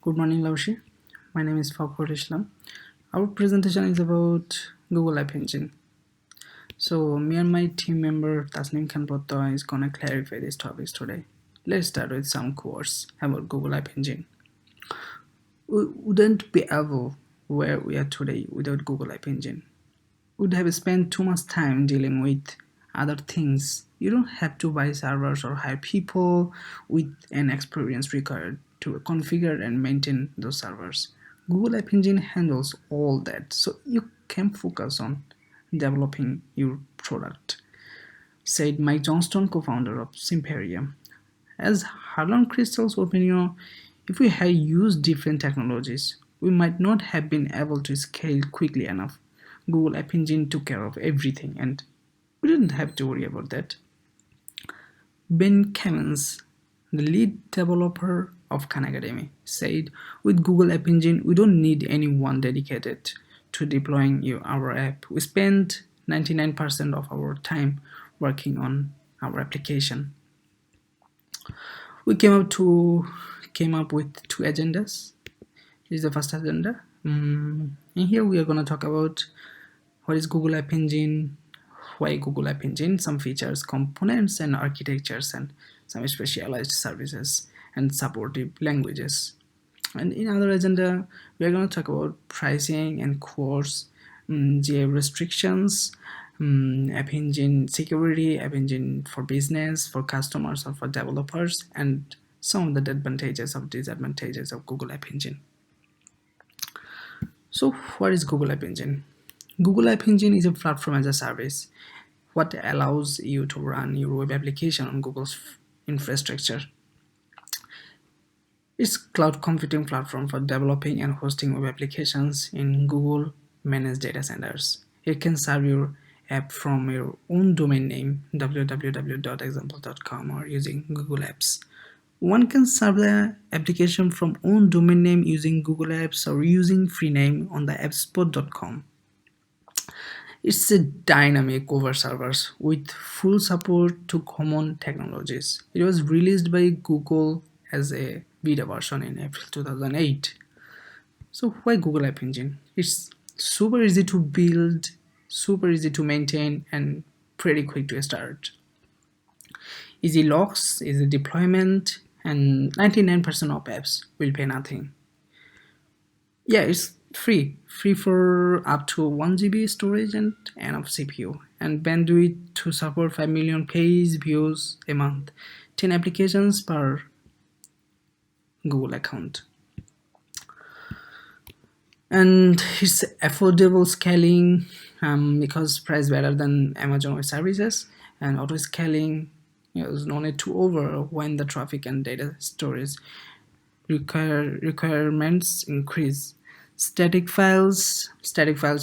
Good morning, Laushi. My name is Fakhur Islam. Our presentation is about Google App Engine. So, me and my team member Tasnim Khan Bhatta is gonna clarify these topics today. Let's start with some course about Google App Engine. We wouldn't be able where we are today without Google App Engine. Would have spent too much time dealing with other things. You don't have to buy servers or hire people with an experience required to configure and maintain those servers. Google App Engine handles all that, so you can focus on developing your product, said Mike Johnston, co-founder of Simperium. As Harlan Crystal's opinion, if we had used different technologies, we might not have been able to scale quickly enough. Google App Engine took care of everything and we didn't have to worry about that. Ben Cummins, the lead developer of Khan Academy, said, with Google App Engine, we don't need anyone dedicated to deploying our app. We spend 99% of our time working on our application. We came up with two agendas. This is the first agenda. In here we are going to talk about what is Google App Engine, why Google App Engine, some features, components and architectures, and some specialized services and supportive languages. And in other agenda, we are going to talk about pricing and course, GA restrictions, App Engine security, App Engine for business, for customers or for developers, and some of the advantages or disadvantages of Google App Engine. So what is Google App Engine? Google App Engine is a platform as a service, what allows you to run your web application on Google's infrastructure. It's a cloud computing platform for developing and hosting web applications in Google managed data centers. It can serve your app from your own domain name www.example.com or using Google Apps. One can serve the application from own domain name using Google Apps or using free name on the appspot.com. It's a dynamic over servers with full support to common technologies. It was released by Google as a beta version in April 2008. So why Google App Engine? It's super easy to build, super easy to maintain, and pretty quick to start. Easy locks, easy deployment, and 99% of apps will pay nothing. Yeah, it's free for up to 1 GB storage and enough CPU, and bandwidth to support 5 million page views a month, 10 applications per Google account. And it's affordable scaling because price better than Amazon Web Services, and auto scaling is no need to when the traffic and data storage requirements increase. Static files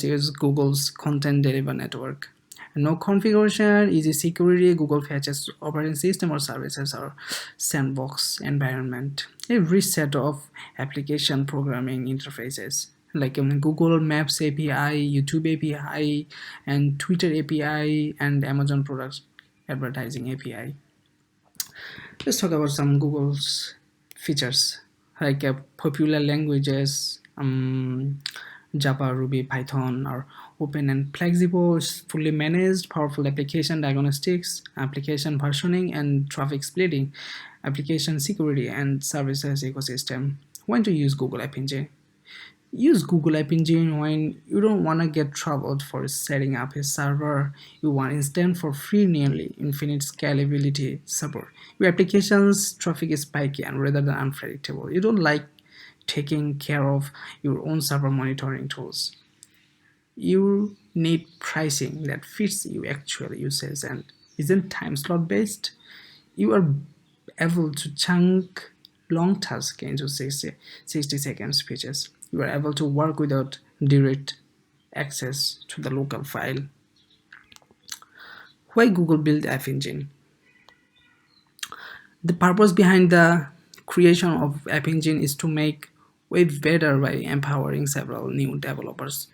use Google's content delivery network. No configuration, easy security, Google fetches operating system or services or sandbox environment. Every set of application programming interfaces like Google Maps API, YouTube API, and Twitter API, and Amazon products advertising API. Let's talk about some Google's features like popular languages, Java, Ruby, Python are open and flexible, fully managed, powerful application diagnostics, application versioning and traffic splitting, application security and services ecosystem. When to use Google App Engine? Use Google App Engine when you don't want to get troubled for setting up a server. You want instant for free, nearly infinite scalability support. Your application's traffic is spiky and rather than unpredictable. You don't like taking care of your own server monitoring tools. You need pricing that fits your actual usage and isn't time slot based. You are able to chunk long tasks into 60 seconds speeches. You are able to work without direct access to the local file. Why Google built App Engine? The purpose behind the creation of App Engine is to make web better by empowering several new developers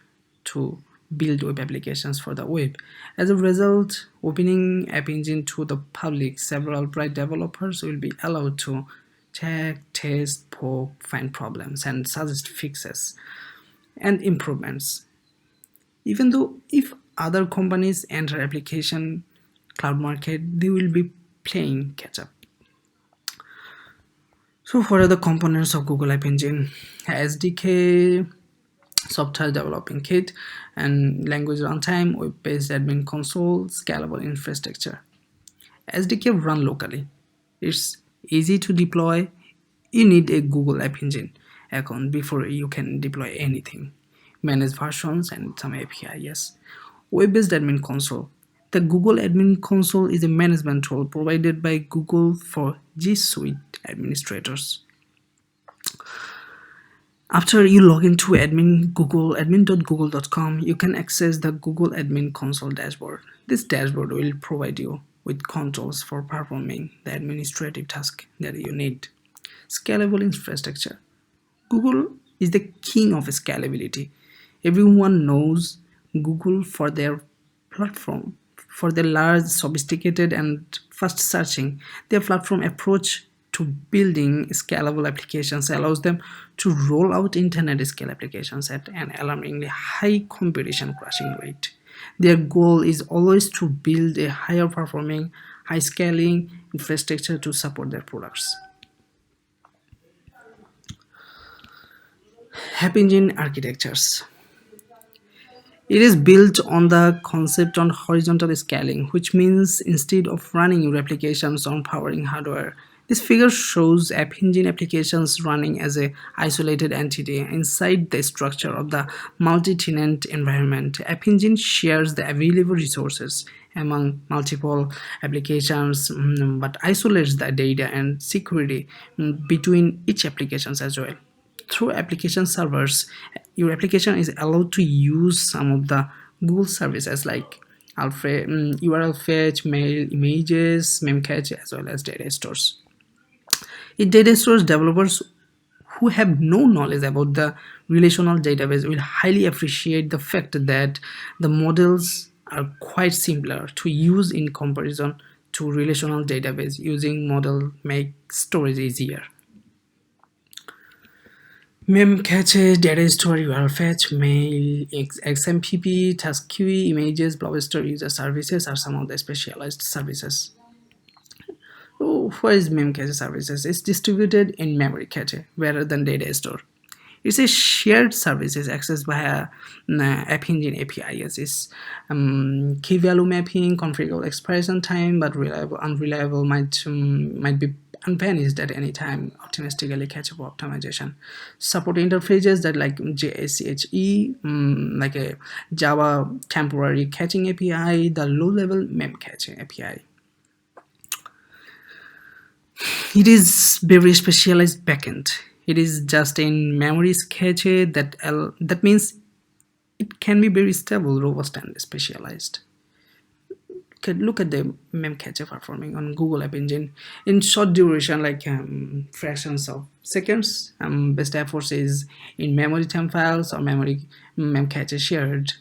to build web applications for the web. As a result, opening App Engine to the public, several bright developers will be allowed to check, test, poke, find problems, and suggest fixes and improvements. Even though if other companies enter application cloud market, they will be playing catch up. So what are the components of Google App Engine? SDK, software developing kit, and language runtime, web-based admin console, scalable infrastructure. SDK run locally. It's easy to deploy. You need a Google App Engine account before you can deploy anything. Manage versions and some API, yes. Web-based admin console. The Google Admin Console is a management tool provided by Google for G Suite administrators. After you log into admin.google.com, you can access the Google Admin Console dashboard. This dashboard will provide you with controls for performing the administrative task that you need. Scalable infrastructure. Google is the king of scalability. Everyone knows Google for their platform, for their large, sophisticated, and fast searching. Their platform approach to building scalable applications allows them to roll out internet scale applications at an alarmingly high competition crashing rate. Their goal is always to build a higher performing, high scaling infrastructure to support their products. App Engine architectures. It is built on the concept on horizontal scaling, which means instead of running your applications on powering hardware, this figure shows App Engine applications running as a isolated entity inside the structure of the multi-tenant environment. App Engine shares the available resources among multiple applications, but isolates the data and security between each applications as well. Through application servers, your application is allowed to use some of the Google services like URL fetch, mail, images, memcache, as well as data stores. In data stores, developers who have no knowledge about the relational database will highly appreciate the fact that the models are quite similar to use in comparison to relational database. Using model makes storage easier. Memcache, data store, URL fetch, mail, XMPP, task queue, images, blob store user services are some of the specialized services. So what is Memcache services? It's distributed in memory cache rather than data store. It's a shared services accessed via App Engine APIs. It's key value mapping, configurable expression time, but unreliable might be unvanished at any time. Optimistically cacheable optimization. Support interfaces that like JSCHE, like a Java temporary caching API, the low-level memcache API. It is very specialized backend. It is just in memory cache that means it can be very stable, robust, and specialized. Look at the memcache performing on Google App Engine in short duration, like fractions of seconds. Best efforts is in memory temp files or memory memcache shared,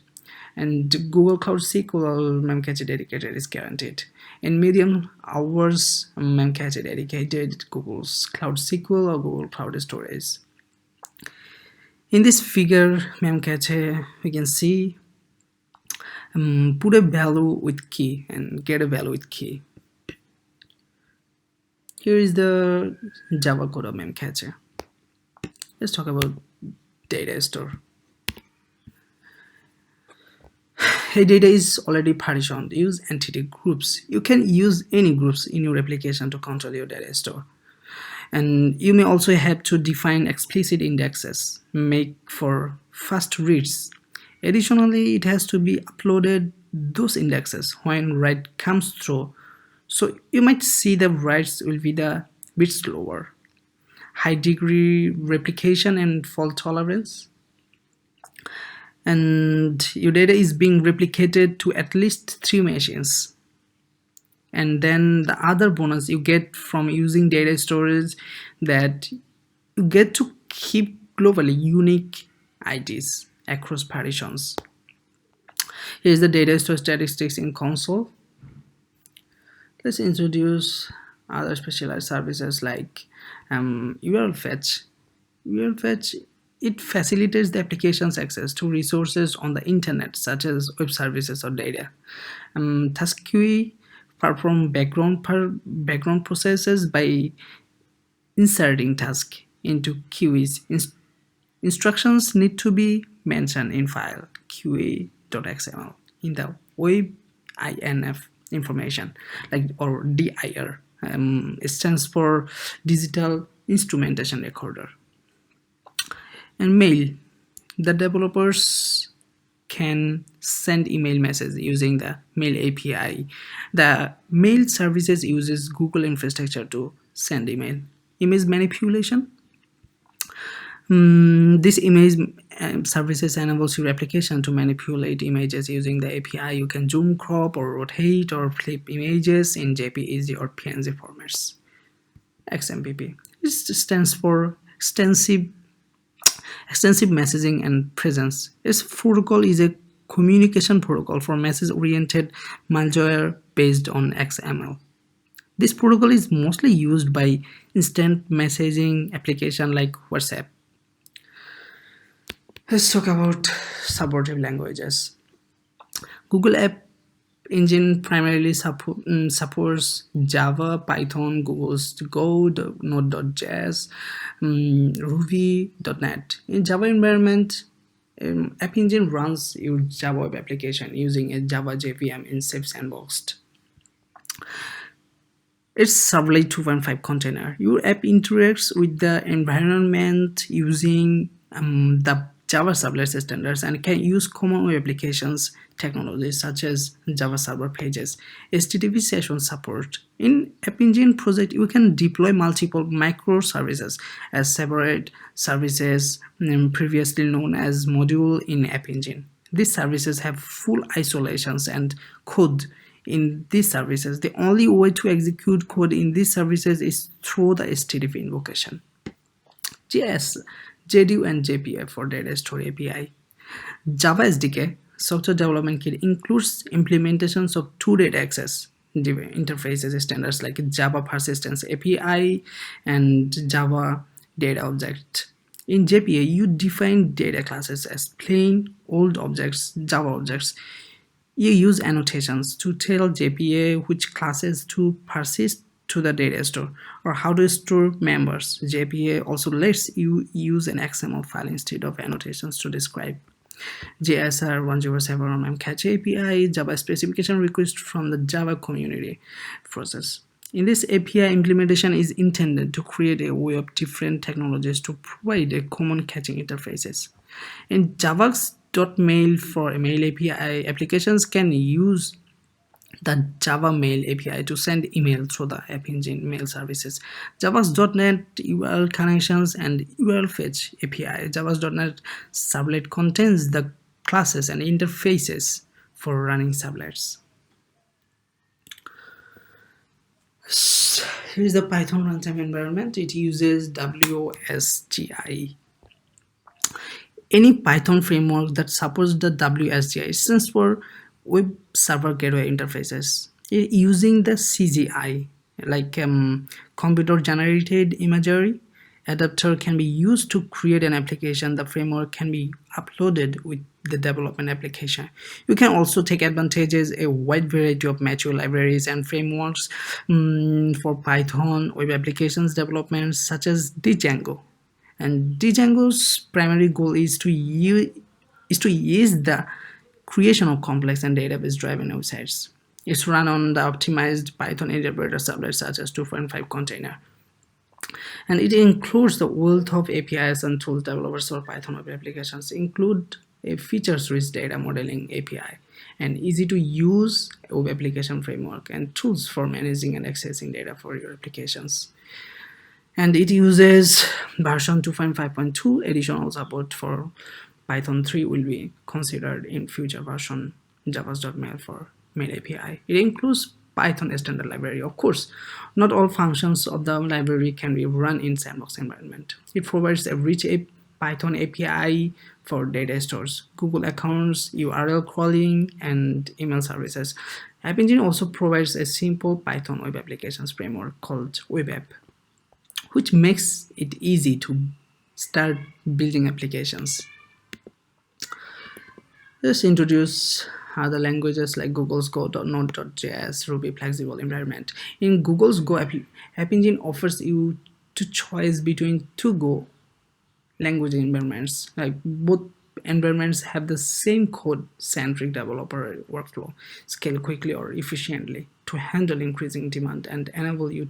and Google Cloud SQL memcache dedicated is guaranteed. In medium hours, memcache dedicated Google's Cloud SQL or Google Cloud Storage. In this figure, memcache, we can see put a value with key and get a value with key. Here is the Java code of memcache. Let's talk about data store. Hey, data is already partitioned. Use entity groups. You can use any groups in your application to control your data store. And you may also have to define explicit indexes, make for fast reads. Additionally, it has to be uploaded those indexes when write comes through. So you might see the writes will be the bit slower. High degree replication and fault tolerance. And your data is being replicated to at least 3 machines. And then the other bonus you get from using data storage, that you get to keep globally unique IDs across partitions. Here's the data store statistics in console. Let's introduce other specialized services like URL fetch. URL fetch, it facilitates the application's access to resources on the internet, such as web services or data. Task queue perform background processes by inserting task into queues. Instructions need to be mentioned in file qa.xml in the web inf information, like, or dir. It stands for digital instrumentation recorder. And mail, the developers can send email messages using the mail API. The mail services uses Google infrastructure to send email. Image manipulation. This image services enables your application to manipulate images using the API. You can zoom, crop, or rotate or flip images in JPEG or PNG formats. XMPP. It stands for extensive messaging and presence. Its protocol is a communication protocol for message-oriented malware based on XML. This protocol is mostly used by instant messaging applications like WhatsApp. Let's talk about supportive languages. Google App Engine primarily supports Java, Python, Google's Go, Node.js, Ruby, .NET. In Java environment, App Engine runs your Java web application using a Java JVM in safe sandboxed. It's Servlet 2.5 container. Your app interacts with the environment using the Java servlet standards and can use common web applications technologies such as Java server pages, HTTP session support. In App Engine project, you can deploy multiple microservices as separate services, previously known as module in App Engine. These services have full isolations and code in these services. The only way to execute code in these services is through the HTTP invocation. JS, JDU and JPA for data store API. Java SDK, software development kit, includes implementations of two data access interfaces standards like Java Persistence API and Java Data Object. In JPA, you define data classes as plain old objects, Java objects. You use annotations to tell JPA which classes to persist to the data store or how to store members. JPA also lets you use an XML file instead of annotations to describe. JSR 107 Memcache API, Java specification request from the Java community process. In this API, implementation is intended to create a way of different technologies to provide a common caching interfaces. In Java's .mail for mail API, applications can use the Java Mail API to send email through the App Engine mail services. Java's .NET URL connections and URL fetch API. Java's .NET servlet contains the classes and interfaces for running servlets. Here is the Python runtime environment. It uses WSGI. Any Python framework that supports the WSGI stands for Web Server Gateway Interfaces. Using the CGI, like computer generated imagery, adapter can be used to create an application. The framework can be uploaded with the development application. You can also take advantages a wide variety of mature libraries and frameworks for Python web applications development, such as Django. And Django's primary goal is to ease the creation of complex and database-driven websites. It's run on the optimized Python interpreter servlet such as 2.5 container. And it includes the wealth of APIs and tools developers for Python web applications include a features-rich data modeling API, and easy-to-use web application framework and tools for managing and accessing data for your applications. And it uses version 2.5.2. Additional support for Python 3 will be considered in future version Java's.mail for mail API. It includes Python standard library. Of course, not all functions of the library can be run in sandbox environment. It provides a rich Python API for data stores, Google accounts, URL crawling, and email services. App Engine also provides a simple Python web applications framework called WebApp. which makes it easy to start building applications. Let's introduce other languages like Google's Go, Node.js, Ruby flexible environment. In Google's Go App Engine offers you to choose between two Go language environments. Like both environments have the same code-centric developer workflow, scale quickly or efficiently to handle increasing demand and enable you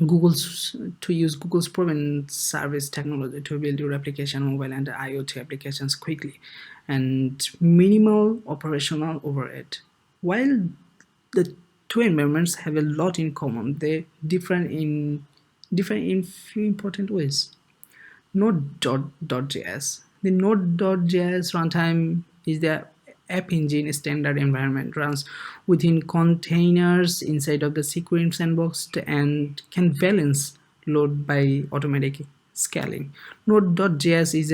Google's proven service technology to build your application, mobile and IoT applications quickly, and minimal operational overhead. While the two environments have a lot in common, they differ in few important ways. Node.js. The Node.js runtime is the app engine standard environment, runs within containers inside of the Sequence sandbox and can balance load by automatic scaling. Node.js is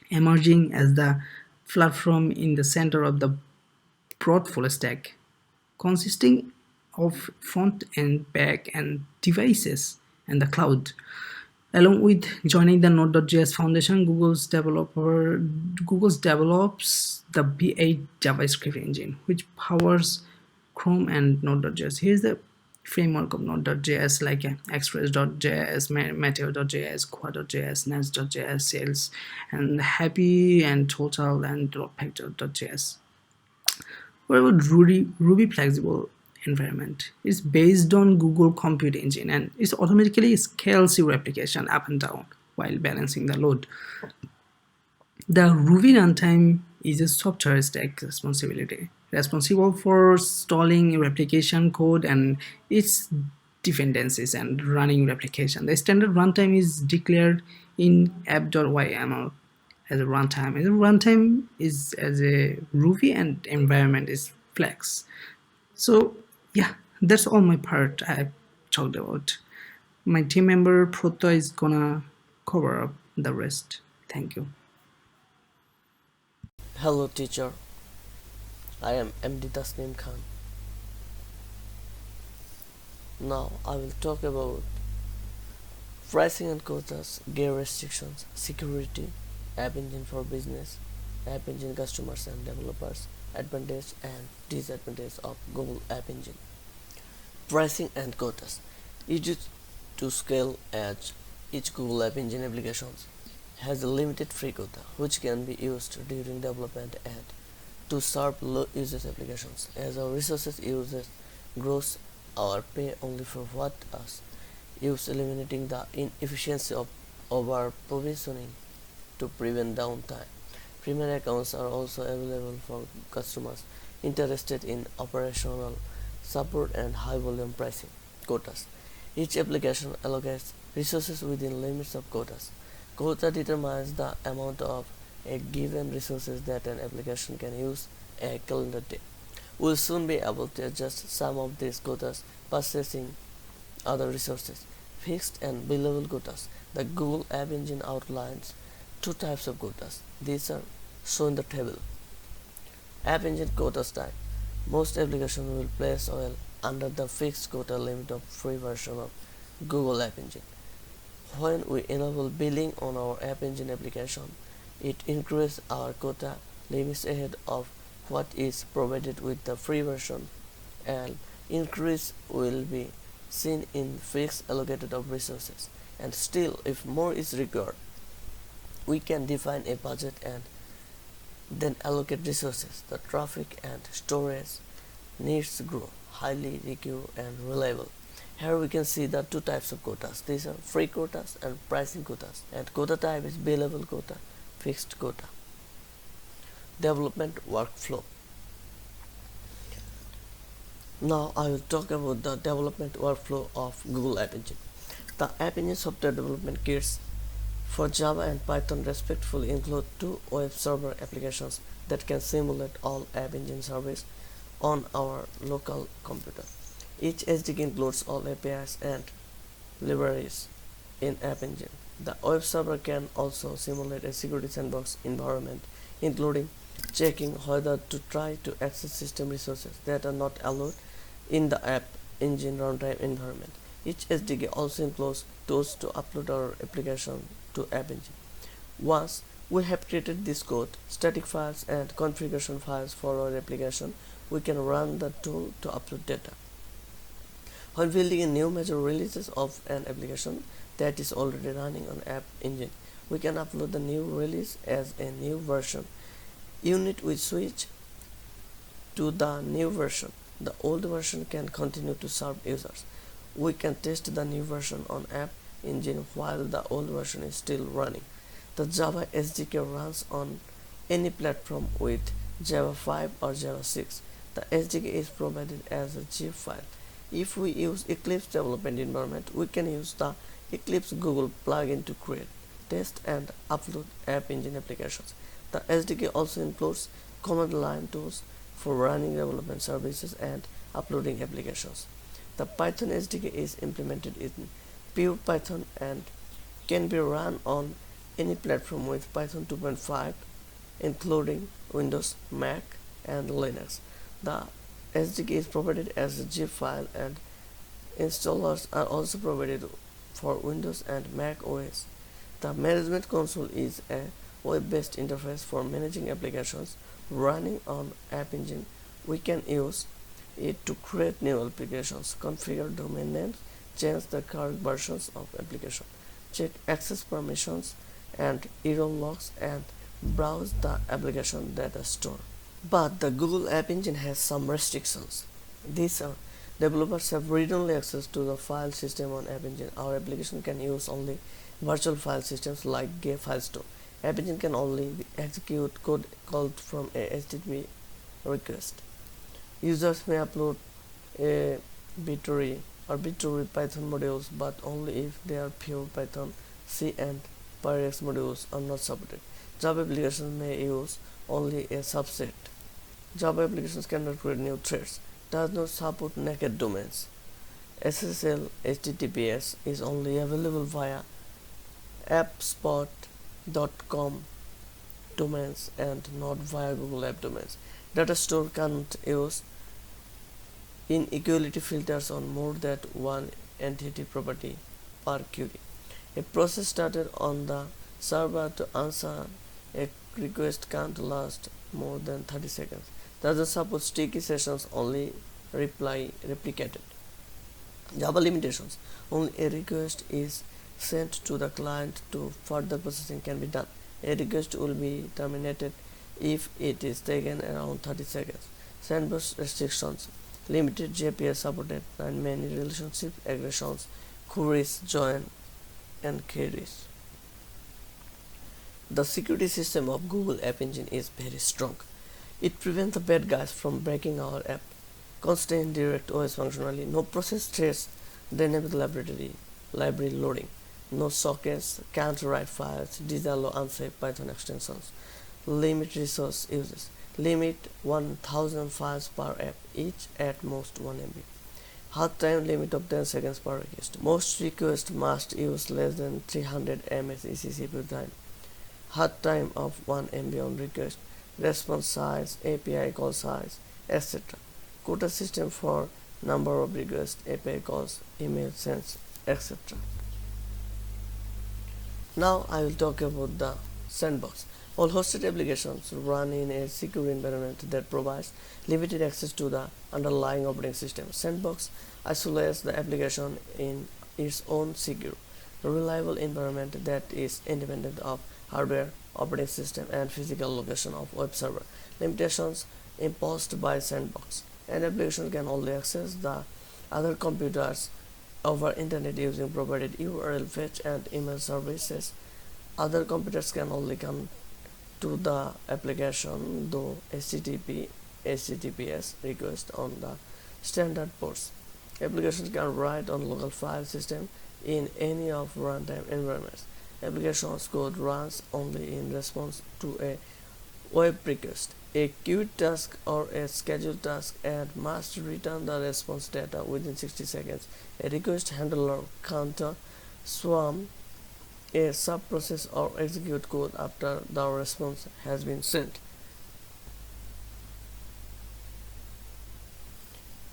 emerging as the platform in the center of the broad full stack, consisting of front and back and devices and the cloud. Along with joining the Node.js Foundation, Google's develops the V8 JavaScript engine, which powers Chrome and Node.js. Here's the framework of Node.js like Express.js, Meteo.js, Quad.js, Nest.js, Sales, and Happy and Total and Package.js. What about Ruby flexible environment? It's based on Google Compute Engine and it automatically scales your application up and down while balancing the load. The Ruby runtime is a software stack responsibility, responsible for installing your application code and its dependencies and running your application. The standard runtime is declared in app.yml as a runtime. And the runtime is as a Ruby and environment is Flex. So yeah, that's all my part I talked about. My team member Proto is gonna cover up the rest. Thank you. Hello teacher, I am MD Tasneem Khan. Now I will talk about pricing and quotas, gear restrictions, security, app engine for business, app engine customers and developers, advantage and disadvantage of Google App Engine. Pricing and quotas. Easy to scale as each Google App Engine applications has a limited free quota which can be used during development and to serve low usage applications. As our resources usage grows, our pay only for what us use, eliminating the inefficiency of over provisioning to prevent downtime. Premier accounts are also available for customers interested in operational support and high volume pricing. Quotas. Each application allocates resources within limits of quotas. Quota determines the amount of a given resources that an application can use a calendar day. We'll soon be able to adjust some of these quotas purchasing other resources. Fixed and billable quotas. The Google App Engine outlines two types of quotas. These are shown in the table. App Engine quotas type. Most applications will place well under the fixed quota limit of free version of Google App Engine. When we enable billing on our App Engine application, it increases our quota limits ahead of what is provided with the free version, and increase will be seen in fixed allocated of resources. And still, if more is required, we can define a budget and then allocate resources. The traffic and storage needs grow, highly secure and reliable. Here we can see the two types of quotas. These are free quotas and pricing quotas. And quota type is billable quota, fixed quota. Development workflow. Now I will talk about the development workflow of Google App Engine. The App Engine software development kits for Java and Python respectively include two web server applications that can simulate all App Engine service on our local computer. Each SDK includes all APIs and libraries in App Engine. The web server can also simulate a security sandbox environment, including checking whether to try to access system resources that are not allowed in the App Engine runtime environment. Each SDK also includes tools to upload our application to App Engine. Once we have created this code, static files and configuration files for our application, we can run the tool to upload data. When building a new major releases of an application that is already running on App Engine, we can upload the new release as a new version. Unit we switch to the new version. The old version can continue to serve users. We can test the new version on App Engine while the old version is still running. The Java SDK runs on any platform with Java 5 or Java 6. The SDK is provided as a zip file. If we use Eclipse development environment, we can use the Eclipse Google plugin to create, test and upload App Engine applications. The SDK also includes command line tools for running development services and uploading applications. The Python SDK is implemented in pure Python and can be run on any platform with Python 2.5, including Windows, Mac, and Linux. The SDK is provided as a zip file, and installers are also provided for Windows and Mac OS. The management console is a web-based interface for managing applications running on App Engine. We can use it to create new applications, configure domain names, change the current versions of application, check access permissions and error logs, and browse the application data store. But the Google App Engine has some restrictions. These are: developers have read-only access to the file system on App Engine. Our application can use only virtual file systems like GE file store. App Engine can only execute code called from a HTTP request. Users may upload a bit.ly or bit.ly Python modules, but only if they are pure Python, C and PyRX modules are not supported. Java applications may use only a subset. Java applications cannot create new threads. Does not support naked domains. SSL HTTPS is only available via appspot.com domains and not via Google App domains. Data store can't use inequality filters on more than one entity property per query. A process started on the server to answer a request can't last more than 30 seconds. Doesn't support sticky sessions, only replicated. Java limitations: only a request is sent to the client to further processing can be done. A request will be terminated if it is taken around 30 seconds. Sandbox restrictions: limited JPS supported and many relationship aggressions, queries, join, and queries. The security system of Google App Engine is very strong. It prevents the bad guys from breaking our app. Constant direct OS functionality, no process threads, dynamic library loading, no sockets, can't write files, disallow unsafe Python extensions, limit resource uses, limit 1000 files per app, each at most 1 MB. Hard time limit of 10 seconds per request. Most requests must use less than 300 ms ECCP time. Hard time of 1 MB on request. Response size, API call size, etc. Quota system for number of requests, API calls, email sends, etc. Now I will talk about the sandbox. All hosted applications run in a secure environment that provides limited access to the underlying operating system. Sandbox isolates the application in its own secure, reliable environment that is independent of hardware, operating system, and physical location of web server. Limitations imposed by Sandbox: an application can only access the other computers over internet using provided URL fetch and email services. Other computers can only come to the application through HTTPS request on the standard ports. Applications can write on local file system in any of runtime environments. Application's code runs only in response to a web request, a queued task, or a scheduled task, and must return the response data within 60 seconds. A request handler can't swarm a sub-process or execute code after the response has been sent.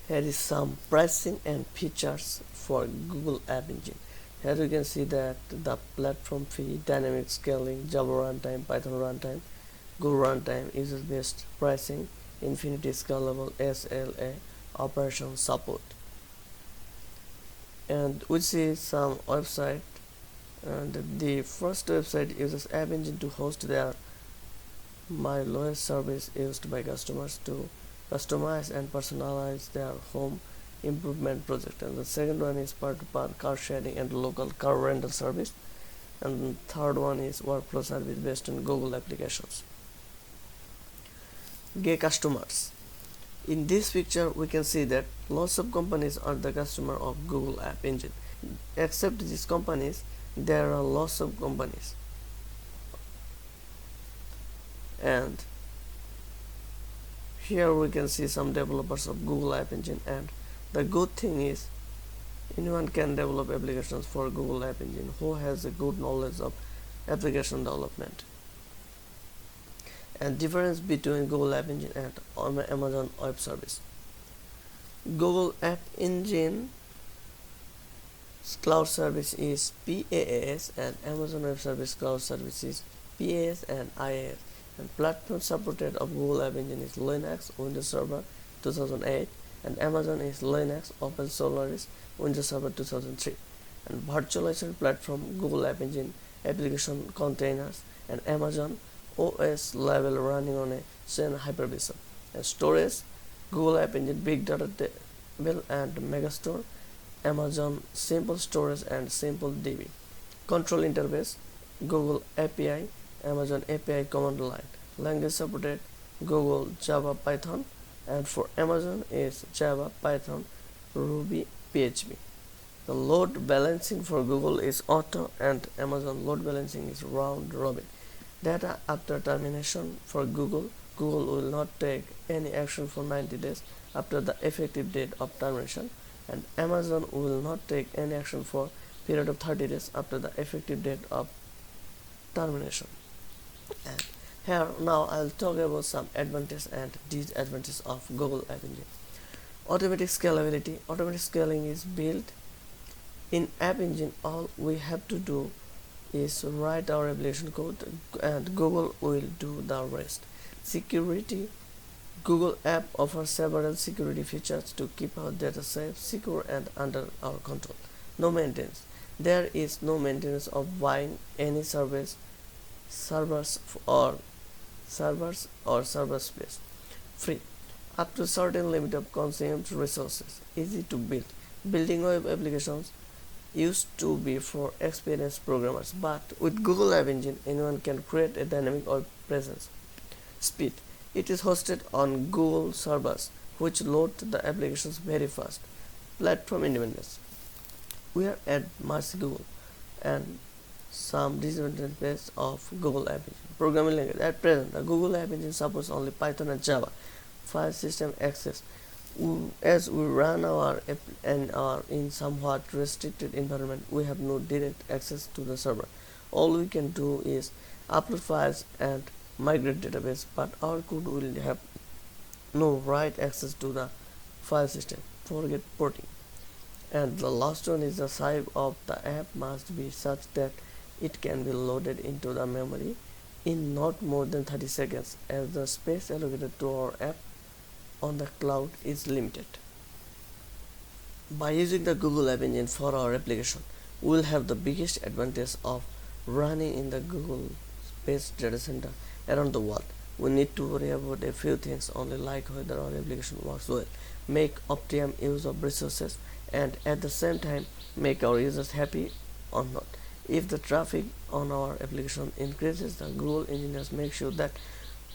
Here is some pricing and features for Google App Engine. Here you can see that the platform fee, dynamic scaling, Java runtime, Python runtime, Go runtime, user-based pricing, infinity scalable SLA, operation support. And we see some website, and the first website uses App Engine to host their my lowest service used by customers to customize and personalize their home improvement project. And the second one is part-to-part car sharing and local car rental service. And the third one is workflow service based on Google applications. Gay customers. In this picture, we can see that lots of companies are the customer of Google App Engine. Except these companies, there are lots of companies. And here we can see some developers of Google App Engine, and the good thing is anyone can develop applications for Google App Engine who has a good knowledge of application development. And difference between Google App Engine and Amazon Web Service. Google App Engine Cloud Service is PaaS and Amazon Web Service Cloud Service is PaaS and IaaS. And platform supported of Google App Engine is Linux, Windows Server 2008, and Amazon is Linux, Open Solaris, Windows Server 2003. And virtualization platform Google App Engine application containers and Amazon OS level running on a Xen hypervisor. And storage Google App Engine Big Data Table and Megastore, Amazon Simple Storage and Simple DB. Control interface Google API, Amazon API command line. Language supported Google Java Python, and for Amazon is Java Python Ruby PHP. The load balancing for Google is auto and Amazon load balancing is round robin. Data after termination for Google will not take any action for 90 days after the effective date of termination, and Amazon will not take any action for period of 30 days after the effective date of termination. And here now I'll talk about some advantages and disadvantages of Google App Engine. Automatic scalability. Automatic scaling is built in App Engine. All we have to do is write our application code and Google will do the rest. Security. Google App offers several security features to keep our data safe, secure and under our control. No maintenance. There is no maintenance of buying any servers or server space. Free. Up to certain limit of consumed resources. Easy to build. Building web applications used to be for experienced programmers, but with Google App Engine, anyone can create a dynamic web presence. Speed. It is hosted on Google servers, which load the applications very fast. Platform independence. We are at Mercy Google, and some disadvantages of Google App Engine. Programming language. At present, the Google App Engine supports only Python and Java. File system access. As we run our app and are in somewhat restricted environment, we have no direct access to the server. All we can do is upload files and migrate database, but our code will have no write access to the file system. Forget porting. And the last one is the size of the app must be such that it can be loaded into the memory in not more than 30 seconds, as the space allocated to our app on the cloud is limited. By using the Google App Engine for our application, we will have the biggest advantage of running in the Google-based data center around the world. We need to worry about a few things only, like whether our application works well, make optimum use of resources, and at the same time make our users happy or not. If the traffic on our application increases, the Google engineers make sure that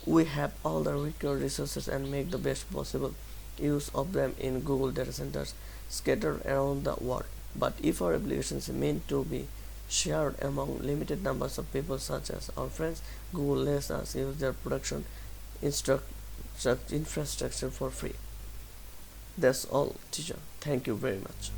we have all the required resources and make the best possible use of them in Google data centers scattered around the world. But if our application is meant to be shared among limited numbers of people such as our friends, Google lets us use their production infrastructure for free. That's all, teacher. Thank you very much.